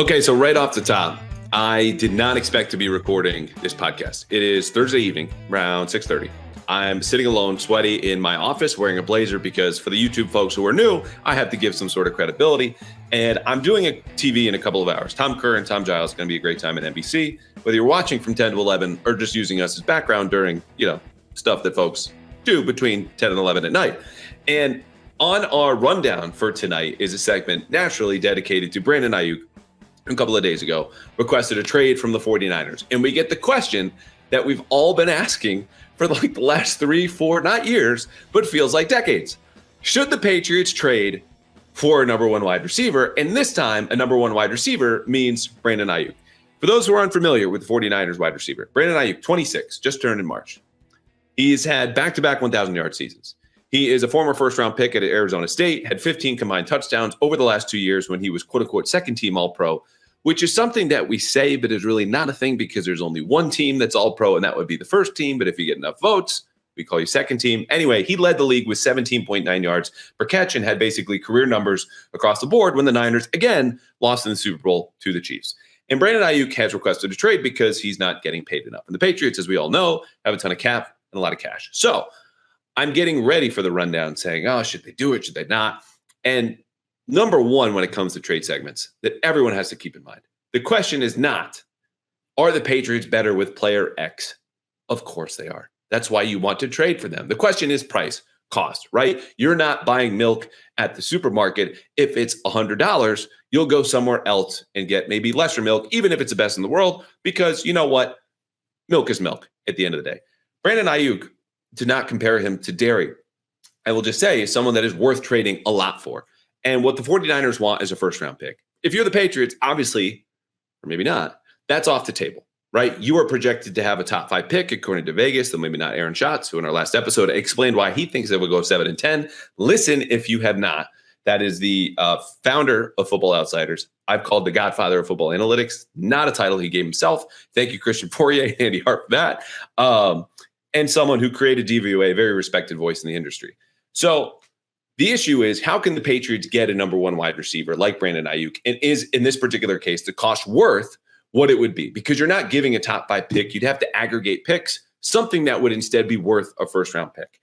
Okay, so right off the top, I did not expect to be recording this podcast. It is Thursday evening, around 6:30. I'm sitting alone, sweaty in my office, wearing a blazer because for the YouTube folks who are new, I have to give some sort of credibility. And I'm doing a TV in a couple of hours. Tom Kerr and Tom Giles, going to be a great time at NBC. Whether you're watching from 10 to 11 or just using us as background during, stuff that folks do between 10 and 11 at night. And on our rundown for tonight is a segment naturally dedicated to Brandon Aiyuk, a couple of days ago, requested a trade from the 49ers. And we get the question that we've all been asking for like the last 3, 4, not years, but feels like decades. Should the Patriots trade for a number one wide receiver? And this time, a number one wide receiver means Brandon Aiyuk. For those who are unfamiliar with the 49ers wide receiver, Brandon Aiyuk, 26, just turned in March. He's had back-to-back 1,000-yard seasons. He is a former first-round pick at Arizona State, had 15 combined touchdowns over the last 2 years when he was quote-unquote second-team All-Pro, which is something that we say but is really not a thing because there's only one team that's All-Pro, and that would be the first team. But if you get enough votes, we call you second team. Anyway, he led the league with 17.9 yards per catch and had basically career numbers across the board when the Niners, again, lost in the Super Bowl to the Chiefs. And Brandon Aiyuk has requested a trade because he's not getting paid enough. And the Patriots, as we all know, have a ton of cap and a lot of cash. So I'm getting ready for the rundown saying, oh, should they do it? Should they not? And number one, when it comes to trade segments that everyone has to keep in mind, the question is not, are the Patriots better with player X? Of course they are. That's why you want to trade for them. The question is price, cost, right? You're not buying milk at the supermarket. If it's $100, you'll go somewhere else and get maybe lesser milk, even if it's the best in the world, because you know what? Milk is milk at the end of the day. Brandon Aiyuk, to not compare him to dairy, I will just say is someone that is worth trading a lot for. And what the 49ers want is a first-round pick. If you're the Patriots, obviously, or maybe not, that's off the table, right? You are projected to have a top 5 pick according to Vegas, though maybe not Aaron Schatz, who in our last episode explained why he thinks they will go 7 and 10. Listen if you have not. That is the founder of Football Outsiders. I've called the godfather of football analytics, not a title he gave himself. Thank you, Christian Poirier and Andy Hart, for that. And someone who created DVOA, a very respected voice in the industry. So the issue is, how can the Patriots get a number one wide receiver like Brandon Aiyuk? And is, in this particular case, the cost worth what it would be? Because you're not giving a top 5 pick. You'd have to aggregate picks, something that would instead be worth a first-round pick.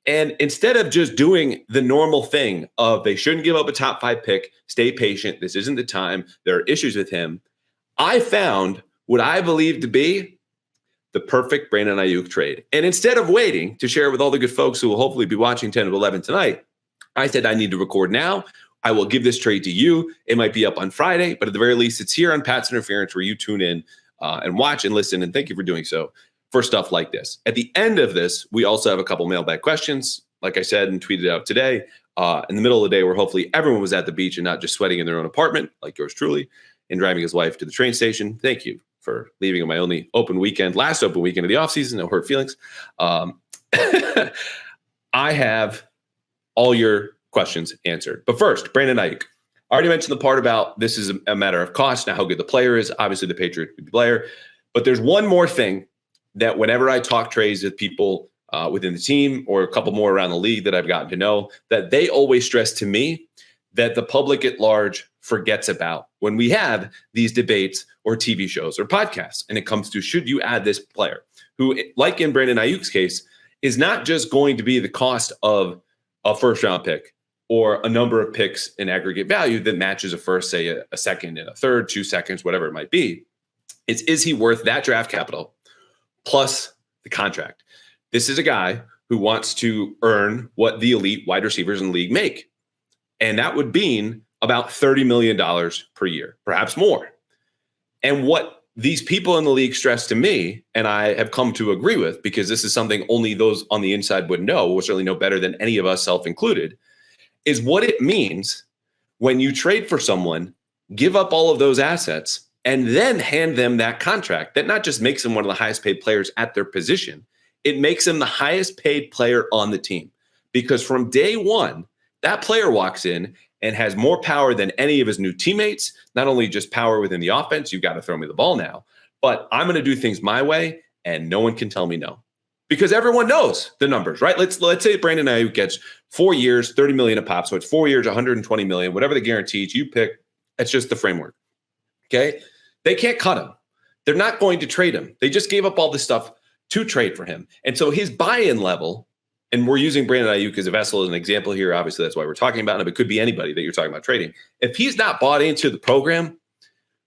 And instead of just doing the normal thing of they shouldn't give up a top 5 pick, stay patient, this isn't the time, there are issues with him, I found what I believe to be the perfect Brandon Aiyuk trade. And instead of waiting to share with all the good folks who will hopefully be watching 10 to 11 tonight, I said I need to record now. I will give this trade to you. It might be up on Friday, but at the very least, it's here on Pat's Interference where you tune in and watch and listen. And thank you for doing so for stuff like this. At the end of this, we also have a couple mailbag questions, like I said and tweeted out today. In the middle of the day where hopefully everyone was at the beach and not just sweating in their own apartment, like yours truly, and driving his wife to the train station. Thank you for leaving on my only open weekend, last open weekend of the offseason. No hurt feelings. I have all your questions answered. But first, Brandon Aiyuk. I already mentioned the part about this is a matter of cost, not how good the player is. Obviously, the Patriot would be the player. But there's one more thing that whenever I talk trades with people within the team or a couple more around the league that I've gotten to know, that they always stress to me that the public at large forgets about when we have these debates or TV shows or podcasts. And it comes to, should you add this player who, like in Brandon Aiyuk's case, is not just going to be the cost of a first-round pick or a number of picks in aggregate value that matches a first, say a second and a third, 2 seconds, whatever it might be. It's, is he worth that draft capital plus the contract? This is a guy who wants to earn what the elite wide receivers in the league make. And that would mean about $30 million per year, perhaps more. And what these people in the league stress to me, and I have come to agree with, because this is something only those on the inside would know, will certainly know better than any of us, self-included, is what it means when you trade for someone, give up all of those assets, and then hand them that contract. That not just makes them one of the highest paid players at their position, it makes them the highest paid player on the team. Because from day one, that player walks in and has more power than any of his new teammates, not only just power within the offense, you've got to throw me the ball now, but I'm going to do things my way and no one can tell me no. Because everyone knows the numbers, right? Let's say Brandon Aiyuk gets 4 years, $30 million a pop. So it's 4 years, $120 million, whatever the guarantees you pick. That's just the framework. Okay. They can't cut him. They're not going to trade him. They just gave up all this stuff to trade for him. And so his buy-in level, and we're using Brandon Aiyuk as a vessel as an example here. Obviously, that's why we're talking about him. It could be anybody that you're talking about trading. If he's not bought into the program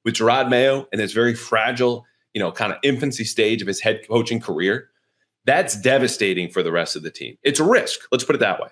with Gerard Mayo and this very fragile, kind of infancy stage of his head coaching career, that's devastating for the rest of the team. It's a risk. Let's put it that way.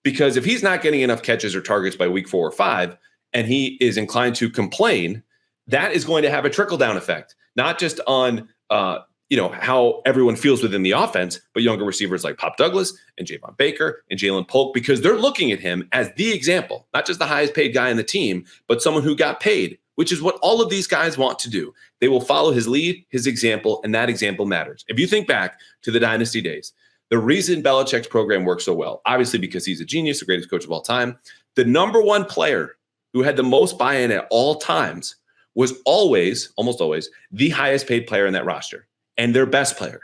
Because if he's not getting enough catches or targets by week 4 or 5, and he is inclined to complain, that is going to have a trickle-down effect, not just on how everyone feels within the offense, but younger receivers like Pop Douglas and Javon Baker and Jalen Polk, because they're looking at him as the example, not just the highest paid guy in the team, but someone who got paid, which is what all of these guys want to do. They will follow his lead, his example, and that example matters. If you think back to the dynasty days, the reason Belichick's program works so well, obviously because he's a genius, the greatest coach of all time, the number one player who had the most buy-in at all times was almost always, the highest paid player in that roster and their best player,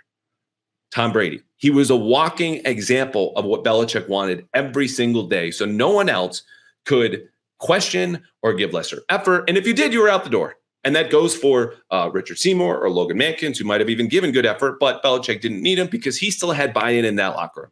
Tom Brady. He was a walking example of what Belichick wanted every single day. So no one else could question or give lesser effort. And if you did, you were out the door. And that goes for Richard Seymour or Logan Mankins, who might have even given good effort, but Belichick didn't need him because he still had buy-in in that locker room.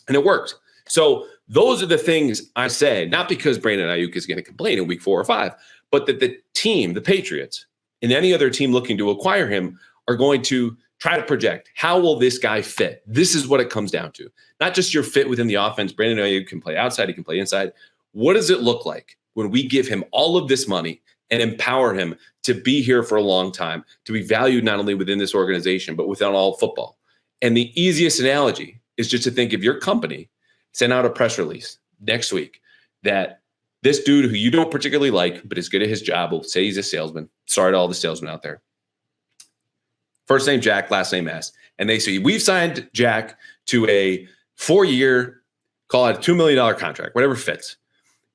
And it worked. So those are the things I say, not because Brandon Aiyuk is going to complain in week 4 or 5, but that the team, the Patriots, and any other team looking to acquire him are going to try to project, how will this guy fit? This is what it comes down to. Not just your fit within the offense. Brandon Aiyuk can play outside, he can play inside. What does it look like when we give him all of this money and empower him to be here for a long time, to be valued not only within this organization, but within all football? And the easiest analogy is just to think of your company sent out a press release next week that this dude who you don't particularly like, but is good at his job, will say he's a salesman. Sorry to all the salesmen out there. First name Jack, last name S. And they say, we've signed Jack to a 4-year, call it a $2 million contract, whatever fits.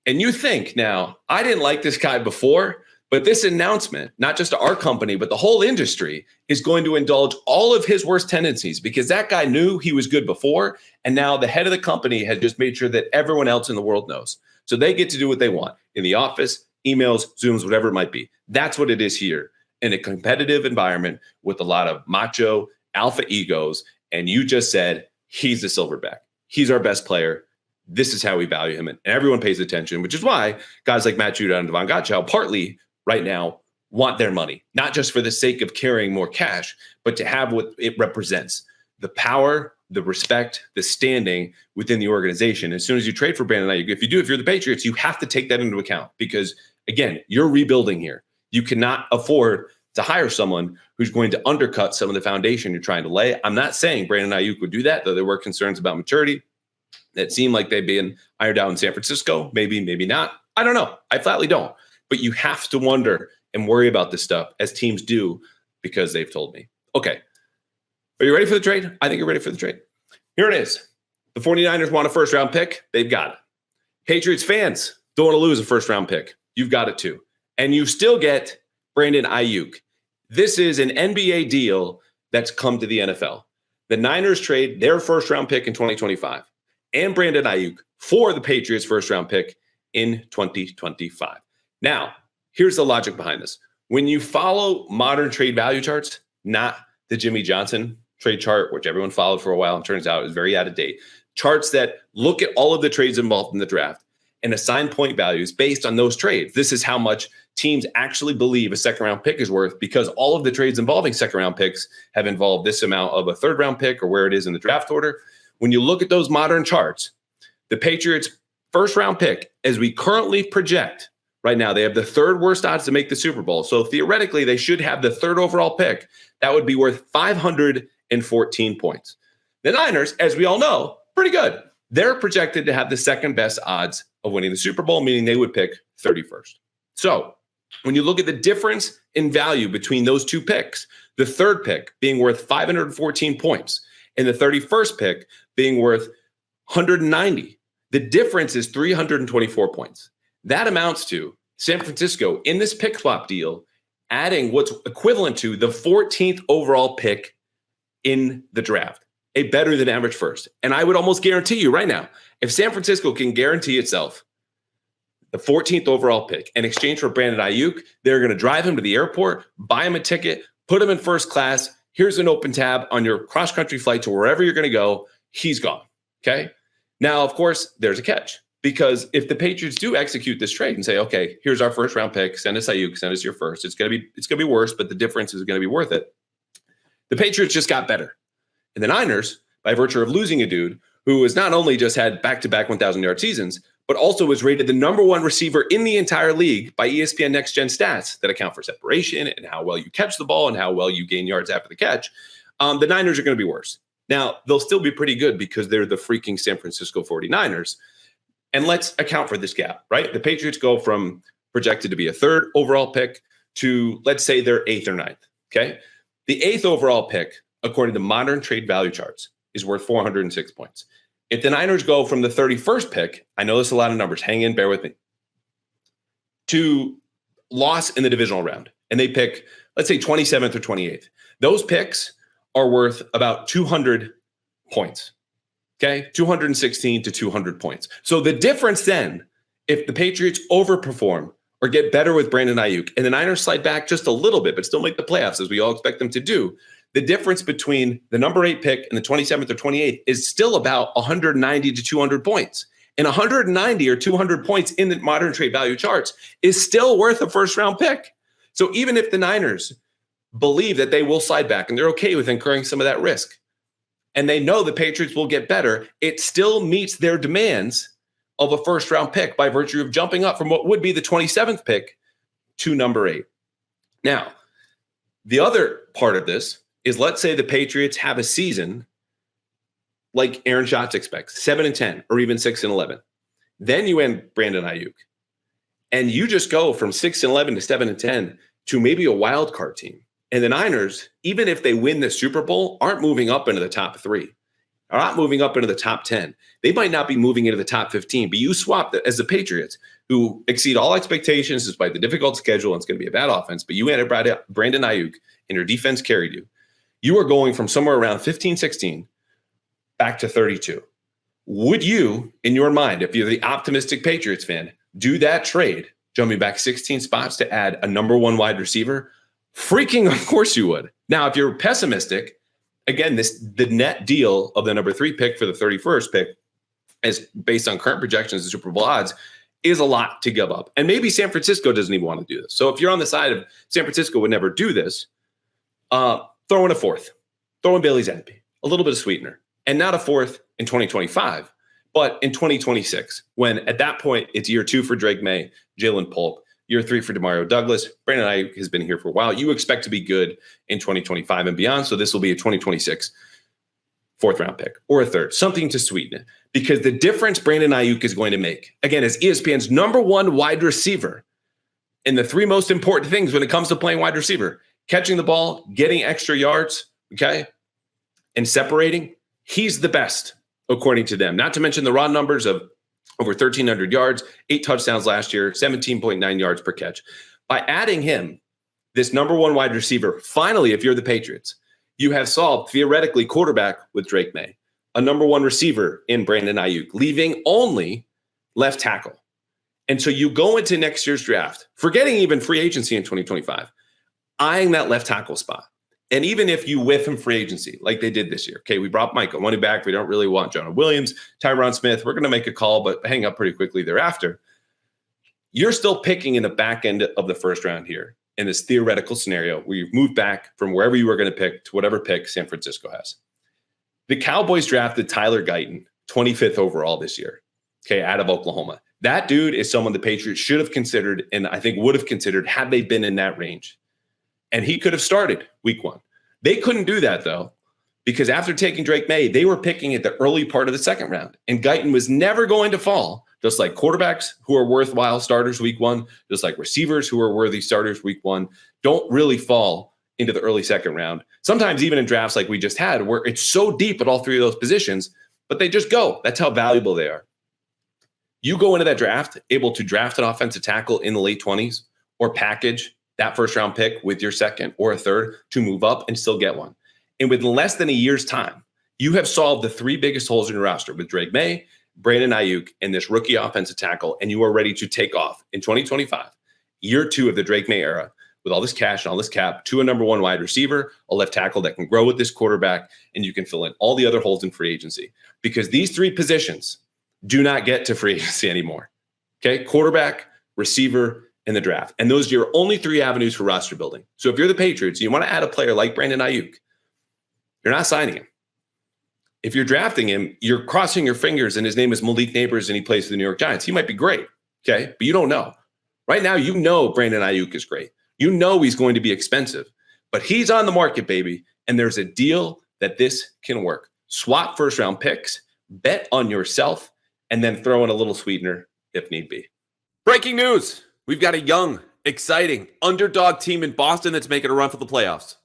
And you think, now, I didn't like this guy before, but this announcement, not just our company, but the whole industry, is going to indulge all of his worst tendencies because that guy knew he was good before. And now the head of the company has just made sure that everyone else in the world knows. So they get to do what they want in the office, emails, Zooms, whatever it might be. That's what it is here in a competitive environment with a lot of macho alpha egos. And you just said, he's the silverback. He's our best player. This is how we value him. And everyone pays attention, which is why guys like Matt Judon and Devon Gottschall partly right now want their money, not just for the sake of carrying more cash, but to have what it represents, the power, the respect, the standing within the organization. As soon as you trade for Brandon Aiyuk, if you're the Patriots, you have to take that into account because, again, you're rebuilding here. You cannot afford to hire someone who's going to undercut some of the foundation you're trying to lay. I'm not saying Brandon Aiyuk would do that, though there were concerns about maturity that seemed like they'd been ironed out in San Francisco. Maybe, maybe not. I don't know. I flatly don't. But you have to wonder and worry about this stuff as teams do because they've told me. Okay. Are you ready for the trade? I think you're ready for the trade. Here it is. The 49ers want a first-round pick. They've got it. Patriots fans don't want to lose a first-round pick. You've got it too. And you still get Brandon Aiyuk. This is an NBA deal that's come to the NFL. The Niners trade their first-round pick in 2025 and Brandon Aiyuk for the Patriots' first-round pick in 2025. Now, here's the logic behind this. When you follow modern trade value charts, not the Jimmy Johnson trade chart, which everyone followed for a while and turns out is very out of date, charts that look at all of the trades involved in the draft and assign point values based on those trades. This is how much teams actually believe a second-round pick is worth because all of the trades involving second-round picks have involved this amount of a third-round pick or where it is in the draft order. When you look at those modern charts, the Patriots' first-round pick, as we currently project right now, they have the third worst odds to make the Super Bowl. So theoretically, they should have the third overall pick. That would be worth 514 points. The Niners, as we all know, pretty good. They're projected to have the second best odds of winning the Super Bowl, meaning they would pick 31st. So when you look at the difference in value between those two picks, the third pick being worth 514 points and the 31st pick being worth 190, the difference is 324 points. That amounts to San Francisco in this pick swap deal adding what's equivalent to the 14th overall pick in the draft, a better than average first. And I would almost guarantee you right now, if San Francisco can guarantee itself the 14th overall pick, in exchange for Brandon Aiyuk, they're going to drive him to the airport, buy him a ticket, put him in first class. Here's an open tab on your cross-country flight to wherever you're going to go. He's gone. Okay. Now, of course, there's a catch, because if the Patriots do execute this trade and say, okay, here's our first round pick, send us Aiyuk, send us your first, it's going to be worse, but the difference is going to be worth it. The Patriots just got better. And the Niners, by virtue of losing a dude who has not only just had back-to-back 1,000-yard seasons, but also was rated the number one receiver in the entire league by ESPN Next Gen Stats that account for separation and how well you catch the ball and how well you gain yards after the catch, the Niners are going to be worse. Now, they'll still be pretty good because they're the freaking San Francisco 49ers. And let's account for this gap, right? The Patriots go from projected to be a third overall pick to, let's say, they're 8th or 9th, okay? The 8th overall pick, according to modern trade value charts, is worth 406 points. If the Niners go from the 31st pick, I know there's a lot of numbers, hang in, bear with me, to loss in the divisional round, and they pick, let's say, 27th or 28th, those picks are worth about 200 points, okay? 216 to 200 points. So the difference then, if the Patriots overperform or get better with Brandon Aiyuk, and the Niners slide back just a little bit, but still make the playoffs, as we all expect them to do, the difference between the number 8 pick and the 27th or 28th is still about 190 to 200 points. And 190 or 200 points in the modern trade value charts is still worth a first-round pick. So even if the Niners believe that they will slide back and they're okay with incurring some of that risk, and they know the Patriots will get better, it still meets their demands of a first-round pick by virtue of jumping up from what would be the 27th pick to number 8. Now, the other part of this is, let's say the Patriots have a season like Aaron Schatz expects, 7-10 or even 6-11. Then you end Brandon Aiyuk, and you just go from 6-11 to 7-10 to maybe a wild card team. And the Niners, even if they win the Super Bowl, aren't moving up into the top 3, are not moving up into the top 10. They might not be moving into the top 15, but you swap that as the Patriots, who exceed all expectations despite the difficult schedule, and it's going to be a bad offense, but you added Brandon Aiyuk and your defense carried you. You are going from somewhere around 15, 16 back to 32. Would you, in your mind, if you're the optimistic Patriots fan, do that trade, jumping back 16 spots to add a number 1 wide receiver? Freaking of course you would. Now, if you're pessimistic, again, the net deal of the number 3 pick for the 31st pick, is based on current projections and Super Bowl odds, is a lot to give up. And maybe San Francisco doesn't even want to do this. So if you're on the side of San Francisco would never do this, throw in a 4th, throw in Bailey Zappi, a little bit of sweetener, and not a 4th in 2025, but in 2026, when at that point it's year 2 for Drake May, Jalen Polk, year 3 for Demario Douglas. Brandon Aiyuk has been here for a while. You expect to be good in 2025 and beyond. So this will be a 2026 4th round pick or a 3rd, something to sweeten it, because the difference Brandon Aiyuk is going to make, again, as ESPN's number 1 wide receiver in the 3 most important things when it comes to playing wide receiver: catching the ball, getting extra yards, okay, and separating. He's the best, according to them. Not to mention the raw numbers of over 1,300 yards, 8 touchdowns last year, 17.9 yards per catch. By adding him, this number 1 wide receiver, finally, if you're the Patriots, you have solved, theoretically, quarterback with Drake May, a number 1 receiver in Brandon Aiyuk, leaving only left tackle. And so you go into next year's draft, forgetting even free agency in 2025, eyeing that left tackle spot. And even if you whiff him free agency, like they did this year, okay, we brought Micah money back. We don't really want Jonah Williams, Tyron Smith. We're going to make a call, but hang up pretty quickly thereafter. You're still picking in the back end of the first round here in this theoretical scenario where you've moved back from wherever you were going to pick to whatever pick San Francisco has. The Cowboys drafted Tyler Guyton, 25th overall this year, okay, out of Oklahoma. That dude is someone the Patriots should have considered, and I think would have considered had they been in that range. And he could have started week 1. They couldn't do that, though, because after taking Drake May, they were picking at the early part of the 2nd round. And Guyton was never going to fall, just like quarterbacks who are worthwhile starters week 1, just like receivers who are worthy starters week 1, don't really fall into the early 2nd round. Sometimes even in drafts like we just had, where it's so deep at all 3 of those positions, but they just go. That's how valuable they are. You go into that draft able to draft an offensive tackle in the late 20s or package that first round pick with your 2nd or a 3rd to move up and still get one. And within less than a year's time, you have solved the 3 biggest holes in your roster with Drake May, Brandon Aiyuk and this rookie offensive tackle, and you are ready to take off in 2025, year 2 of the Drake May era, with all this cash and all this cap, to a number 1 wide receiver, a left tackle that can grow with this quarterback, and you can fill in all the other holes in free agency. Because these 3 positions do not get to free agency anymore. Okay? Quarterback, receiver, and the draft. And those are your only 3 avenues for roster building. So if you're the Patriots, you want to add a player like Brandon Aiyuk, you're not signing him. If you're drafting him, you're crossing your fingers, and his name is Malik Neighbors, and he plays for the New York Giants. He might be great, okay? But you don't know. Right now, you know Brandon Aiyuk is great. You know he's going to be expensive. But he's on the market, baby, and there's a deal that this can work. Swap first-round picks, bet on yourself, and then throw in a little sweetener if need be. Breaking news. We've got a young, exciting, underdog team in Boston that's making a run for the playoffs.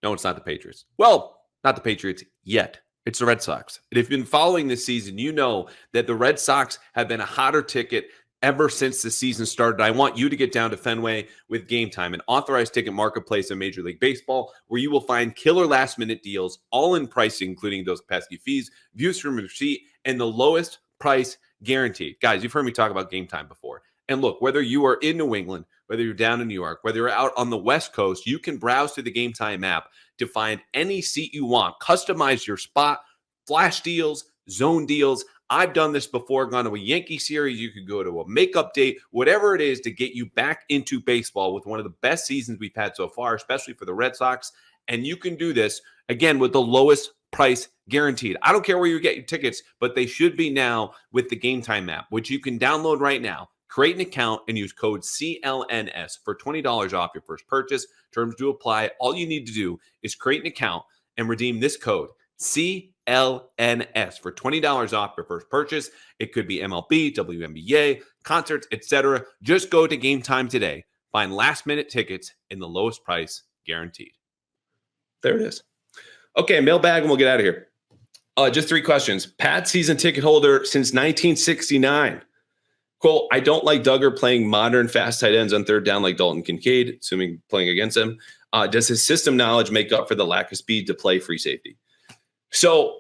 No, it's not the Patriots. Well, not the Patriots yet. It's the Red Sox. And if you've been following this season, you know that the Red Sox have been a hotter ticket ever since the season started. I want you to get down to Fenway with Game Time, an authorized ticket marketplace in Major League Baseball, where you will find killer last-minute deals, all in pricing, including those pesky fees, views from your seat, and the lowest price guaranteed. Guys, you've heard me talk about Game Time before. And look, whether you are in New England, whether you're down in New York, whether you're out on the West Coast, you can browse through the Game Time app to find any seat you want. Customize your spot, flash deals, zone deals. I've done this before, gone to a Yankee series. You could go to a makeup date, whatever it is to get you back into baseball with one of the best seasons we've had so far, especially for the Red Sox. And you can do this, again, with the lowest price guaranteed. I don't care where you get your tickets, but they should be now with the Game Time app, which you can download right now. Create an account and use code CLNS for $20 off your first purchase. Terms do apply. All you need to do is create an account and redeem this code, CLNS, for $20 off your first purchase. It could be MLB, WNBA, concerts, etc. Just go to Game Time today. Find last-minute tickets in the lowest price guaranteed. There it is. Okay, mailbag, and we'll get out of here. Just 3 questions. Pat, season ticket holder since 1969. Cole, I don't like Duggar playing modern fast tight ends on third down like Dalton Kincaid, assuming playing against him. Does his system knowledge make up for the lack of speed to play free safety? So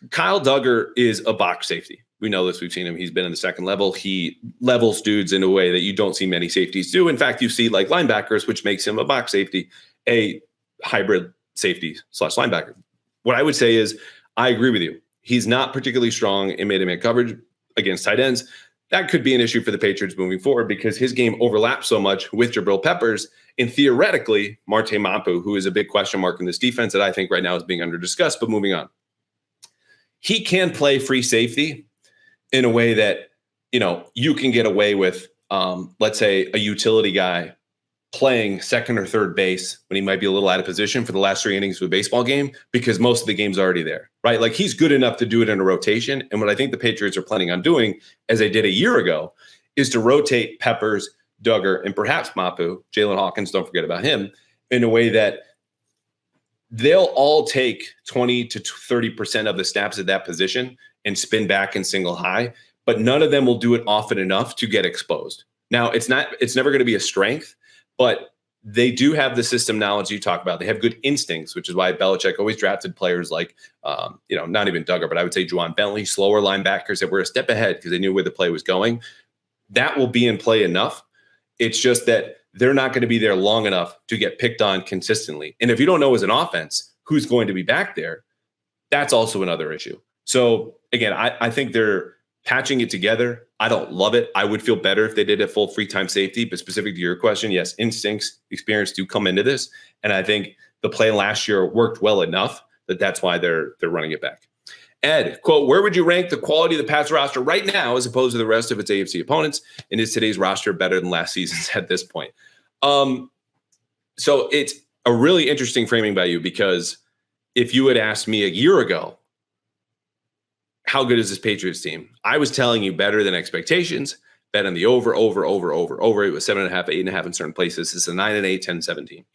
Kyle Duggar is a box safety. We know this. We've seen him. He's been in the second level. He levels dudes in a way that you don't see many safeties do. In fact, you see like linebackers, which makes him a box safety, a hybrid safety / linebacker. What I would say is I agree with you. He's not particularly strong in man-to-man coverage against tight ends. That could be an issue for the Patriots moving forward because his game overlaps so much with Jabril Peppers and theoretically Marte Mapu, who is a big question mark in this defense that I think right now is being under discussed, but moving on. He can play free safety in a way that, you can get away with, let's say, a utility guy playing second or third base when he might be a little out of position for the last 3 innings of a baseball game because most of the game's already there, right? Like he's good enough to do it in a rotation. And what I think the Patriots are planning on doing, as they did a year ago, is to rotate Peppers, Duggar, and perhaps Mapu, Jalen Hawkins, don't forget about him, in a way that they'll all take 20 to 30% of the snaps at that position and spin back in single high, but none of them will do it often enough to get exposed. Now, it's never going to be a strength, but they do have the system knowledge you talk about. They have good instincts, which is why Belichick always drafted players like, not even Duggar, but I would say Juwan Bentley, slower linebackers that were a step ahead because they knew where the play was going. That will be in play enough. It's just that they're not going to be there long enough to get picked on consistently. And if you don't know as an offense who's going to be back there, that's also another issue. So again, I think they're patching it together. I don't love it. I would feel better if they did a full free time safety, but specific to your question, yes, instincts, experience do come into this. And I think the play last year worked well enough that's why they're running it back. Ed, quote, where would you rank the quality of the Pats roster right now as opposed to the rest of its AFC opponents? And is today's roster better than last season's at this point? So it's a really interesting framing by you because if you had asked me a year ago, how good is this Patriots team? I was telling you better than expectations, bet on the over. It was 7.5, 8.5 in certain places. It's a 9-8, 10-17.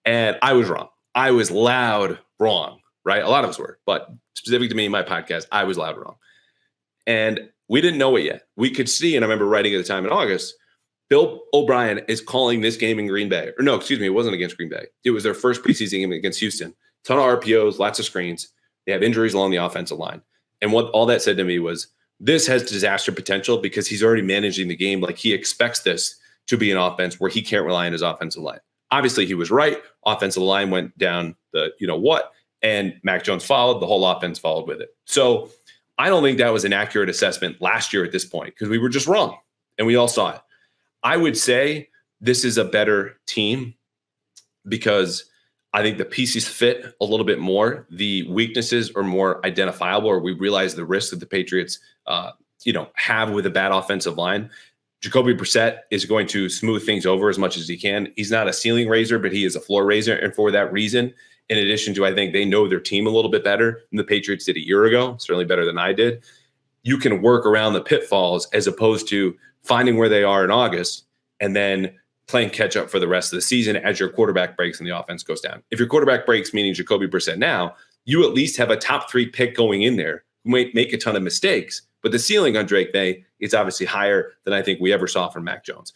And I was wrong. I was loud wrong, right? A lot of us were, but specific to me, my podcast, I was loud wrong. And we didn't know it yet. We could see, and I remember writing at the time in August, Bill O'Brien is calling this game in Green Bay. Or no, excuse me, it wasn't against Green Bay. It was their first preseason game against Houston. Ton of RPOs, lots of screens. They have injuries along the offensive line. And what all that said to me was, This has disaster potential because he's already managing the game like he expects this to be an offense where he can't rely on his offensive line. Obviously, he was right. Offensive line went down the what, and Mac Jones followed. The whole offense followed with it. So I don't think that was an accurate assessment last year at this point because we were just wrong, and we all saw it. I would say this is a better team because I think the pieces fit a little bit more. The weaknesses are more identifiable, or we realize the risk that the Patriots, have with a bad offensive line. Jacoby Brissett is going to smooth things over as much as he can. He's not a ceiling raiser, but he is a floor raiser. And for that reason, in addition to, I think they know their team a little bit better than the Patriots did a year ago, certainly better than I did. You can work around the pitfalls as opposed to finding where they are in August and then playing catch up for the rest of the season as your quarterback breaks and the offense goes down. If your quarterback breaks, meaning Jacoby Brissett now, you at least have a top 3 pick going in there who might make a ton of mistakes. But the ceiling on Drake May is obviously higher than I think we ever saw from Mac Jones.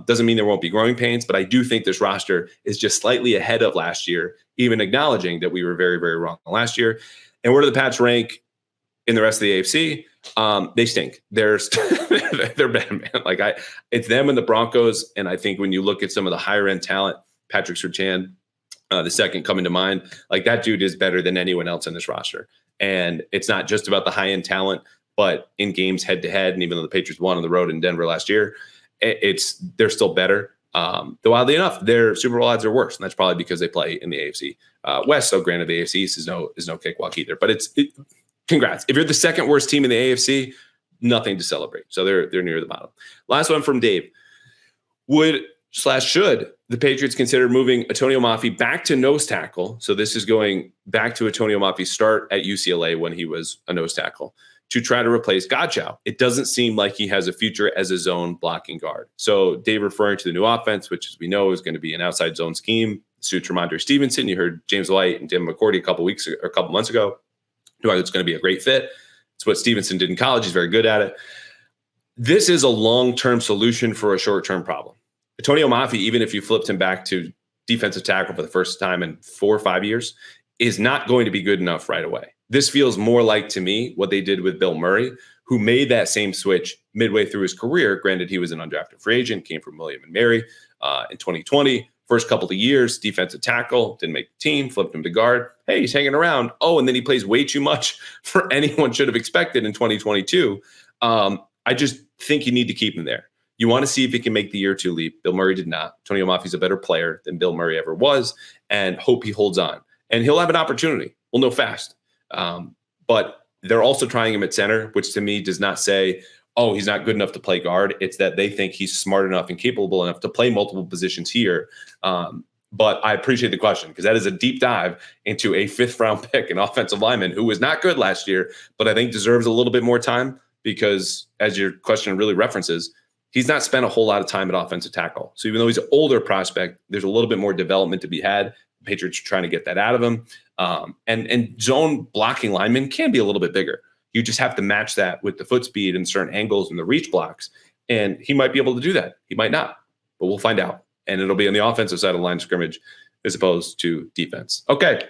Doesn't mean there won't be growing pains, but I do think this roster is just slightly ahead of last year, even acknowledging that we were very, very wrong last year. And where do the Pats rank in the rest of the AFC? They stink. They're bad, man. It's them and the Broncos. And I think when you look at some of the higher end talent, Patrick Surtain, the second coming to mind, that dude is better than anyone else in this roster. And it's not just about the high end talent, but in games head to head. And even though the Patriots won on the road in Denver last year, they're still better. Though oddly enough, their Super Bowl odds are worse. And that's probably because they play in the AFC West. So granted, the AFC East is no cakewalk either, but congrats. If you're the second worst team in the AFC, nothing to celebrate. So they're near the bottom. Last one from Dave. Should the Patriots consider moving Atonio Mafi back to nose tackle? So this is going back to Atonio Mafi's start at UCLA when he was a nose tackle to try to replace Godchow. It doesn't seem like he has a future as a zone blocking guard. So Dave referring to the new offense, which as we know is going to be an outside zone scheme, suits Ramondre Stevenson. You heard James White and Tim McCourty a couple months ago. It's going to be a great fit. It's what Stevenson did in college. He's very good at it. This is a long-term solution for a short-term problem. Atonio Mafi, even if you flipped him back to defensive tackle for the first time in 4 or 5 years, is not going to be good enough right away. This feels more like, to me, what they did with Bill Murray, who made that same switch midway through his career. Granted, he was an undrafted free agent, came from William & Mary in 2020. First couple of years, defensive tackle, didn't make the team, flipped him to guard. Hey, he's hanging around. Oh, and then he plays way too much for anyone should have expected in 2022. I just think you need to keep him there. You want to see if he can make the year 2 leap. Bill Murray did not. Atonio Mafi's a better player than Bill Murray ever was, and hope he holds on. And he'll have an opportunity. We'll know fast. But they're also trying him at center, which to me does not say, oh, he's not good enough to play guard. It's that they think he's smart enough and capable enough to play multiple positions here. But I appreciate the question because that is a deep dive into a 5th round pick, an offensive lineman who was not good last year, but I think deserves a little bit more time because, as your question really references, he's not spent a whole lot of time at offensive tackle. So even though he's an older prospect, there's a little bit more development to be had. The Patriots are trying to get that out of him. And zone blocking linemen can be a little bit bigger. You just have to match that with the foot speed and certain angles and the reach blocks. And he might be able to do that. He might not, but we'll find out. And it'll be on the offensive side of the line of scrimmage as opposed to defense. Okay.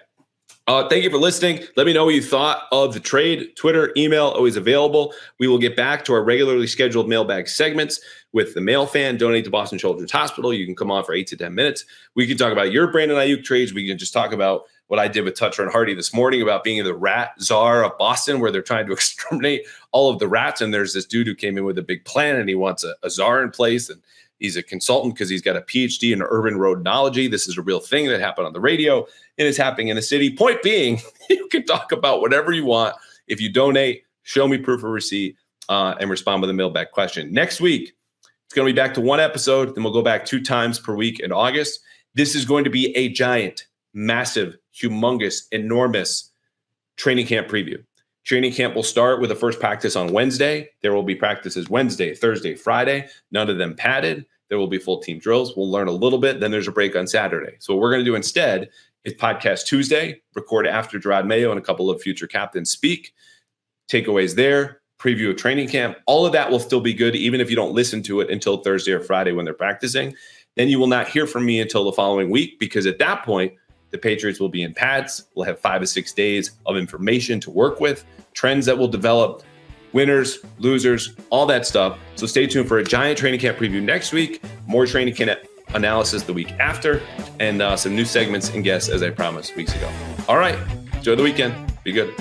Thank you for listening. Let me know what you thought of the trade. Twitter, email, always available. We will get back to our regularly scheduled mailbag segments with the mail fan. Donate to Boston Children's Hospital. You can come on for 8 to 10 minutes. We can talk about your Brandon Aiyuk trades. We can just talk about what I did with Toucher and Hardy this morning about being the rat czar of Boston, where they're trying to exterminate all of the rats. And there's this dude who came in with a big plan and he wants a czar in place. And he's a consultant because he's got a PhD in urban rodentology. This is a real thing that happened on the radio and is happening in the city. Point being, you can talk about whatever you want. If you donate, show me proof of receipt and respond with a mailbag question. Next week, it's going to be back to 1 episode. Then we'll go back 2 times per week in August. This is going to be a giant, massive, humongous, enormous training camp preview. Training camp will start with the first practice on Wednesday. There will be practices Wednesday, Thursday, Friday, none of them padded. There will be full team drills. We'll learn a little bit. Then there's a break on Saturday. So what we're going to do instead is podcast Tuesday, record after Gerard Mayo and a couple of future captains speak, takeaways there, preview of training camp. All of that will still be good, even if you don't listen to it until Thursday or Friday when they're practicing. Then you will not hear from me until the following week, because at that point, the Patriots will be in pads. We'll have 5 to 6 days of information to work with, trends that will develop, winners, losers, all that stuff. So stay tuned for a giant training camp preview next week, more training camp analysis the week after, and some new segments and guests as I promised weeks ago. All right, enjoy the weekend. Be good.